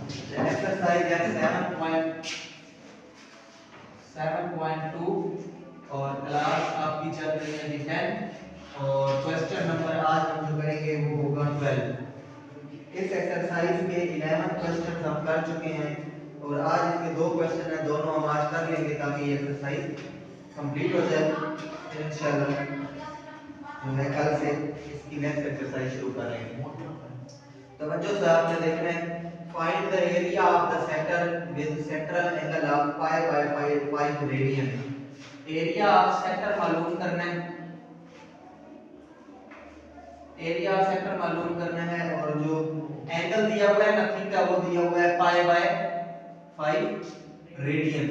Exercise है 7.2 और class आपकी चल रही है जी 10 और क्वेश्चन नंबर आज हम जो करेंगे वो होगा 12। इस एक्सरसाइज के 11 क्वेश्चन हम कर चुके हैं और आज इसके दो क्वेश्चन हैं, दोनों हम आज कर लेंगे ताकि ये एक्सरसाइज कंप्लीट हो जाए। इंशाल्लाह जो है कल से इसकी नेक्स्ट एक्सरसाइज शुरू करेंगे। तवज्जो से आपने देखना है, find the area of the sector with central angle of 5/5 radian. Area of sector मालूम करना है, एरिया ऑफ सेक्टर मालूम करना है और जो एंगल दिया हुआ है ना थीटा वो दिया हुआ है π/5 रेडियन।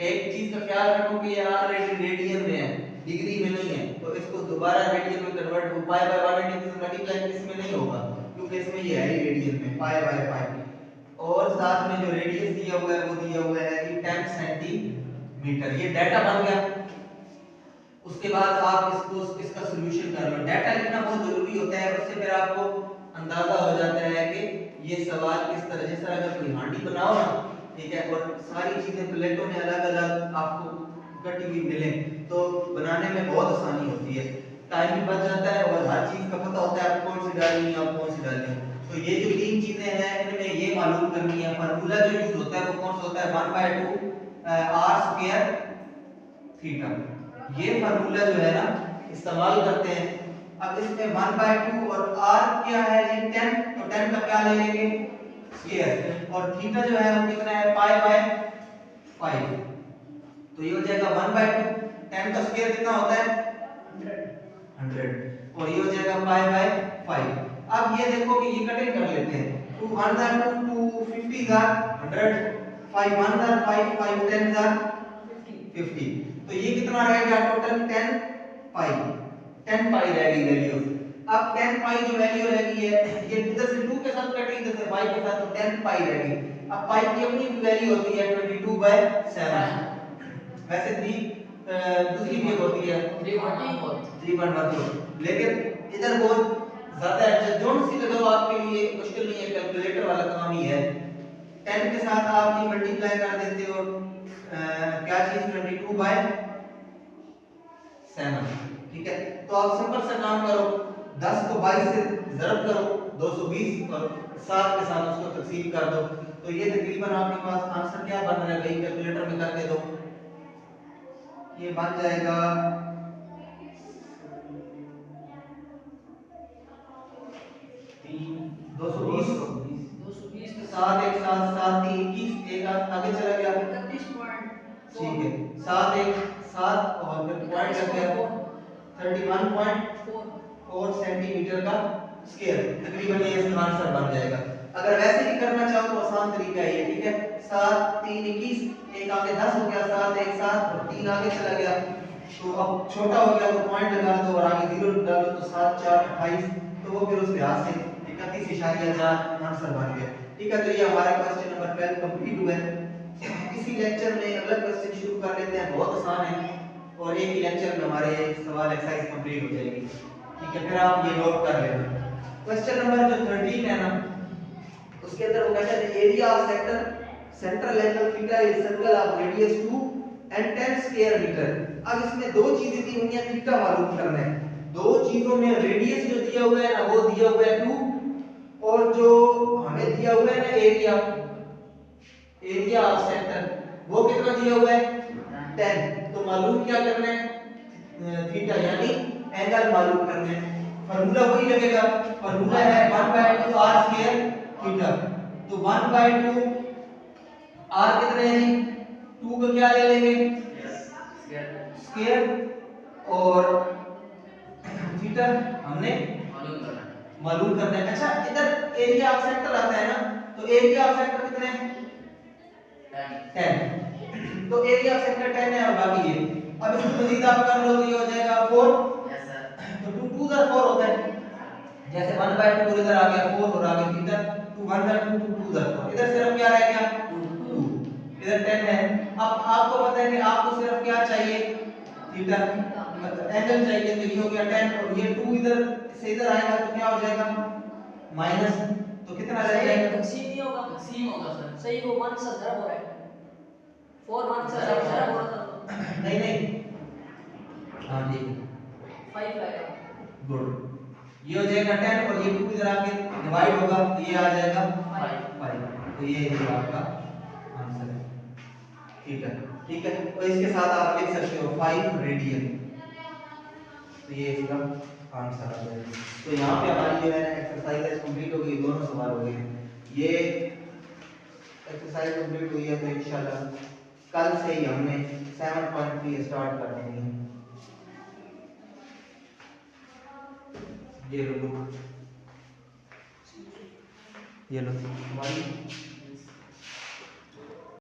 एक चीज का ख्याल रखो कि ये ऑलरेडी रेडियन में है, डिग्री में नहीं है, तो इसको दोबारा रेडियन में कन्वर्ट हो π/180 से मल्टीप्लाई इसमें नहीं होगा क्योंकि इसमें ये है ही रेडियन में π/5। और साथ में जो रेडियस दिया हुआ है वो दिया हुआ है कि 10 सेंटीमीटर। ये डाटा बन गया। उसके बाद आप इसका सॉल्यूशन कर लो। डाटा लिखना बहुत जरूरी होता है, उससे फिर आपको अंदाजा हो जाता है कि ये सवाल किस तरह, जिस तरह अगर कोई हांडी बनाओ ना, ठीक है, और सारी चीजें प्लेटों में अलग-अलग आपको कटी हुई मिले तो बनाने में बहुत आसानी होती है, टाइम भी बच जाता है और हर चीज का पता होता है आप कौन सी डालनी है और कौन सी डालनी है। तो ये जो तीन चीजें हैं इनमें ये मालूम करनी है। फार्मूला जो यूज होता है वो कौन सा होता है, 1/2 r² थीटा। ये फार्मूला जो है ना इस्तेमाल करते हैं। अब इसमें 1/2 और r क्या है ये 10, तो 10 का क्या ले लेंगे स्क्वायर, और थीटा जो है वो कितना है π/5, तो ये हो जाएगा 1/2, 10 का स्क्वायर कितना होता है 100 और ये हो जाएगा π/5। अब ये देखो कि ये कटिंग कर लेते हैं, 2 1 2 50 100, 5 1 5 5 10 50, तो ये कितना रहेगा टोटल 10 पाई रहेगी वैल्यू। अब 10 पाई जो वैल्यू रहेगी है ये इधर से 2 के साथ कटेगी, इधर से पाई के साथ, तो 10 पाई रहेगी। अब पाई की अपनी वैल्यू होती है 22/7। वैसे दूसरी भी होती है 3.14, लेकिन इधर बहुत ज्यादा एडजस्ट जोन सी लगाओ, आपके लिए मुश्किल नहीं है, कैलकुलेटर वाला काम ही है। 10 के साथ आप ये मल्टीप्लाई कर देते हो क्या चीज 22/7, ठीक है। तो आप सिंपल सा काम करो, 10 को 22 से ज़रब करो 220 और 7 के साथ उसको तकसीम कर दो, तो ये तकरीबन आपके पास आंसर क्या बन रहा है भाई, कैलकुलेटर में करके दो, ये बन जाएगा 220 के साथ एक साथ 7 3 21, एक आगे चला गया 31 पॉइंट, ठीक है, 7 1 7 और फिर पॉइंट लग गया 31.4 सेंटीमीटर का स्क्वायर। तकरीबन ये इसका आंसर बन जाएगा। अगर वैसे ही करना चाहो तो आसान तरीका है ये, ठीक है, 7 3 21, एक आगे 10 हो गया, 7 1 7 और 3 आगे चला गया, तो अब छोटा हो गया तो पॉइंट लगा दो और आगे 0 डालो, तो 7 4 28, तो वो फिर उस लिहाज से 31.4 आंसर बन गया, ठीक है। तो ये हमारा क्वेश्चन नंबर 12 कंप्लीट हुआ है। इसी लेक्चर में अगला क्वेश्चन शुरू कर लेते हैं, बहुत आसान है और एक ही लेक्चर में हमारे सवाल एक्सरसाइज कंप्लीट हो जाएगी, ठीक है। फिर आप ये नोट कर लेना। क्वेश्चन नंबर जो 13 है ना, उसके अंदर वो कहता है area of sector central angle theta is circle of radius 2 and 10 square metre. अब इसमें दो चीजें दी हुई हैं, थीटा मालूम करना है। दो चीजों में रेडियस जो दिया हुआ है ना वो दिया हुआ है 2 और जो हमें दिया हुआ है ना एरिया ऑफ सेक्टर वो कितना दिया हुआ है 10। तो मालूम क्या करना है थीटा यानी एंगल मालूम करना है। फार्मूला वही लगेगा, फार्मूला है 1/2 r² थीटा। तो 1/2 r कितने है जी 2 को क्या ले लेंगे स्क्वायर और थीटा हमने मालूम करना है। अच्छा इधर एरिया ऑफ सेक्टर आता है ना, तो एरिया ऑफ सेक्टर कितने हैं 10, तो एरिया ऑफ सेक्टर 10 है और बाकी ये। अब इसको मजीद आप कर लो तो ये हो जाएगा 4, यस सर, तो 2 2 4 होता है, जैसे 1/2 इधर आ गया 4 और आगे इधर 2 1/2 2 2 4, इधर सिर्फ क्या रह गया 2, इधर 10 है। अब आपको पता है कि आपको सिर्फ क्या चाहिए थीटा, मतलब एंगल चाहिए, तो ये हो गया 10 और ये 2 इधर से इधर आएगा तो क्या हो जाएगा तो कितना रह जाएगा? तकसीम नहीं होगा, तकसीम होगा सर। सही वो 1 से ज़रब हो रहा है, 4 1 से ज़रब हो रहा था, नहीं नहीं, हाँ ठीक है, 5 आएगा। गुड। ये हो जाएगा 10 और ये 2 इधर आके डिवाइड होगा तो ये आ जाएगा 5। तो ये आपका आंसर है। ठीक है, ठीक है। तो इसके साथ आप लिख सकते हो 5 रेडियन, तो ये इसका आंसर आ जाएगा। तो यहाँ पे हमारी जो है ना एक्सरसाइज कंप्लीट हो गई, दोनों सवाल हो गए। ये एक्सरसाइज कंप्लीट हुई है तो इंशाल्लाह कल से ही हमने 7.3 स्टार्ट कर देंगे। ये लो, ये लो हमारी